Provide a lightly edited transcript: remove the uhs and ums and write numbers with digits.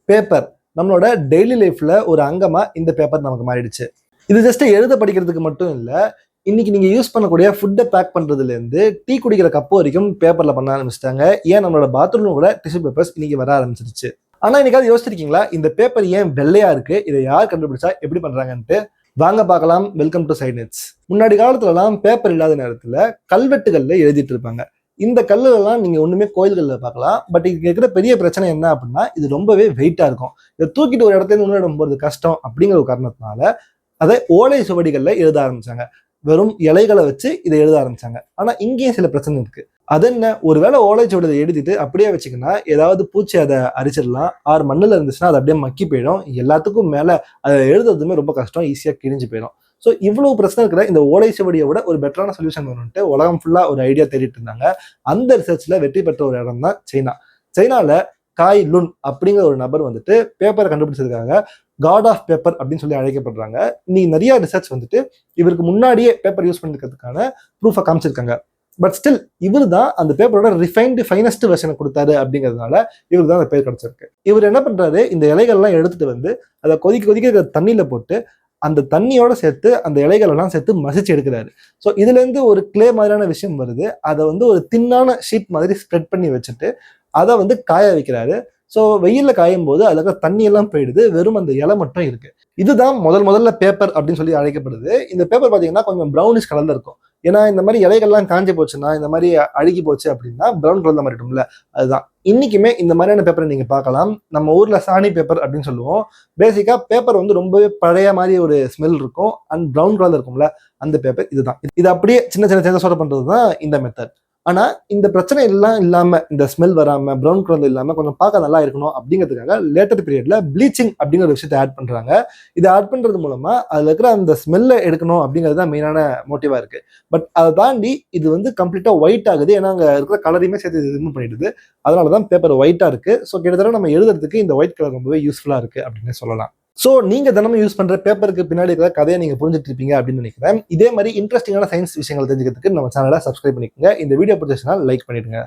Paper நம்மளோட daily லைஃப்ல ஒரு அங்கமா இந்த பேப்பர் நமக்கு மாறிடுச்சு. இது ஜஸ்ட் எழுத படிக்கிறதுக்கு மட்டும் இல்ல, இன்னைக்கு நீங்க யூஸ் பண்ணக்கூடிய ஃபுட்டை பேக் பண்றதுல இருந்து டீ குடிக்கிற கப்பு வரைக்கும் பேப்பர்ல பண்ண ஆரம்பிச்சிட்டாங்க. ஏன் நம்மளோட பாத்ரூம் கூட டிஷ்யூ பேப்பர்ஸ் இன்னைக்கு வர ஆரம்பிச்சிருச்சு. ஆனா இன்னைக்காவது யோசிச்சிருக்கீங்களா, இந்த பேப்பர் ஏன் வெள்ளையா இருக்கு, இதை யார் கண்டுபிடிச்சா, எப்படி பண்றாங்கன்ட்டு? வாங்க பார்க்கலாம். வெல்கம் டு சைனட்ஸ். முன்னாடி காலத்துல எல்லாம் பேப்பர் இல்லாத நேரத்துல கல்வெட்டுகள்ல எழுதிட்டு இருப்பாங்க. இந்த கல்லுலாம் நீங்க ஒண்ணுமே கோயில்கள்ல பார்க்கலாம். பட் இது இருக்கிற பெரிய பிரச்சனை என்ன அப்படின்னா, இது ரொம்பவே வெயிட்டா இருக்கும். இதை தூக்கிட்டு ஒரு இடத்துல இருந்து இன்னொரு இடம் போறது கஷ்டம் அப்படிங்கிற ஒரு காரணத்தினால அதை ஓலை சுவடிகள்ல எழுத ஆரம்பிச்சாங்க. வெறும் இலைகளை வச்சு இதை எழுத ஆரம்பிச்சாங்க. ஆனா இங்கேயும் சில பிரச்சனை இருக்கு. அது என்ன, ஒருவேளை ஓலைச்சுவடியை எழுதிட்டு அப்படியே வச்சுக்கினா ஏதாவது பூச்சி அதை அரிச்சிடலாம். ஆறு மண்ணுல இருந்துச்சுன்னா அது அப்படியே மக்கி போயிடும். எல்லாத்துக்கும் மேல அதை எழுதுறதுமே ரொம்ப கஷ்டம், ஈஸியா கிழிஞ்சு போயிடும். ஸோ இவ்வளவு பிரச்சனை இருக்கிற இந்த ஓலைச்சுவடியை விட ஒரு பெட்டரான சொல்யூஷன் வேணும்ட்டு உலகம் ஃபுல்லா ஒரு ஐடியா தேடிட்டு இருந்தாங்க. அந்த ரிசர்ச்ல வெற்றி பெற்ற ஒரு இடம் தான் சைனா. சைனால காய் லுன் அப்படிங்கிற ஒரு நபர் வந்துட்டு பேப்பரை கண்டுபிடிச்சிருக்காங்க. காட் ஆஃப் பேப்பர் அப்படின்னு சொல்லி அழைக்கப்படுறாங்க. இன்னைக்கு நிறைய ரிசர்ச் வந்துட்டு இவருக்கு முன்னாடியே பேப்பர் யூஸ் பண்ணிருக்கிறதுக்கான ப்ரூஃபை காமிச்சிருக்காங்க. பட் ஸ்டில் இவர் தான் அந்த பேப்பரோட ரிஃபைன்டு ஃபைனஸ்ட் வெர்ஷனை கொடுத்தாரு அப்படிங்கிறதுனால இவருக்கு தான் அந்த பேர் கிடைச்சிருக்கு. இவர் என்ன பண்றாரு, இந்த இலைகள்லாம் எடுத்துட்டு வந்து அதை கொதிக்க கொதிக்க தண்ணியில போட்டு அந்த தண்ணியோட சேர்த்து அந்த இலைகள் எல்லாம் சேர்த்து மசிச்சு எடுக்கிறாரு. ஸோ இதுல இருந்து ஒரு கிளே மாதிரியான விஷயம் வருது. அதை வந்து ஒரு தின்னான ஷீட் மாதிரி ஸ்ப்ரெட் பண்ணி வச்சுட்டு அதை வந்து காய வைக்கிறாரு. ஸோ வெயில்ல காயும் போது அதுல இருக்க தண்ணி எல்லாம் போயிடுது, வெறும் அந்த இலை மட்டும் இருக்கு. இதுதான் முதல்ல பேப்பர் அப்படின்னு சொல்லி அழைக்கப்படுது. இந்த பேப்பர் பாத்தீங்கன்னா கொஞ்சம் ப்ரௌனிஷ் கலர்ல இருக்கும். ஏன்னா இந்த மாதிரி இலைகள்லாம் காஞ்சி போச்சுன்னா, இந்த மாதிரி அழுகி போச்சு அப்படின்னா ப்ரௌன் கலர்ல மாறிடும்ல, அதுதான். இன்னைக்குமே இந்த மாதிரியான பேப்பரை நீங்க பார்க்கலாம். நம்ம ஊர்ல சாணி பேப்பர் அப்படின்னு சொல்லுவோம். பேசிக்கா பேப்பர் வந்து ரொம்பவே பழைய மாதிரி ஒரு ஸ்மெல் இருக்கும் அண்ட் ப்ரௌன் கலர்ல இருக்கும்ல, அந்த பேப்பர் இதுதான். இது அப்படியே சின்ன சின்ன சேஞ்சஸோட பண்றது தான் இந்த மெத்தட். ஆனா இந்த பிரச்சனை எல்லாம் இல்லாம, இந்த ஸ்மெல் வராம, ப்ரௌன் கலர் இல்லாம கொஞ்சம் பார்க்க நல்லா இருக்கணும் அப்படிங்கிறதுக்காக லேட்டர் பீரியட்ல ப்ளீச்சிங் அப்படிங்கிற விஷயத்தை ஆட் பண்றாங்க. இதை ஆட் பண்றது மூலமா அதுல இருக்கிற அந்த ஸ்மெல்ல எடுக்கணும் அப்படிங்கிறது தான் மெயினான மோட்டிவா இருக்கு. பட் அதை தாண்டி இது வந்து கம்ப்ளீட்டா ஒயிட் ஆகுது. ஏன்னா அங்க இருக்கிற கலரையுமே சேர்த்து ரிமூவ் பண்ணிடுது. அதனாலதான் பேப்பர் ஒயிட்டா இருக்கு. ஸோ கிட்டத்தட்ட நம்ம எழுதுறதுக்கு இந்த ஒயிட் கலர் ரொம்பவே யூஸ்ஃபுல்லா இருக்கு அப்படின்னு சொல்லலாம். ஸோ நீங்க தினமும் யூஸ் பண்ற பேப்பருக்கு பின்னாடி இருக்கிற கதையை நீங்க புரிஞ்சுட்டு இருப்பீங்க அப்படின்னு நினைக்கிறேன். இதே மாதிரி இன்ட்ரெஸ்டிங்கான சயின்ஸ் விஷயங்கள் தெரிஞ்சுக்கிறதுக்கு நம்ம சேனலை சப்ஸ்கிரைப் பண்ணிக்கோங்க. இந்த வீடியோ பிடிச்சிச்சுன்னா லைக் பண்ணிடுங்க.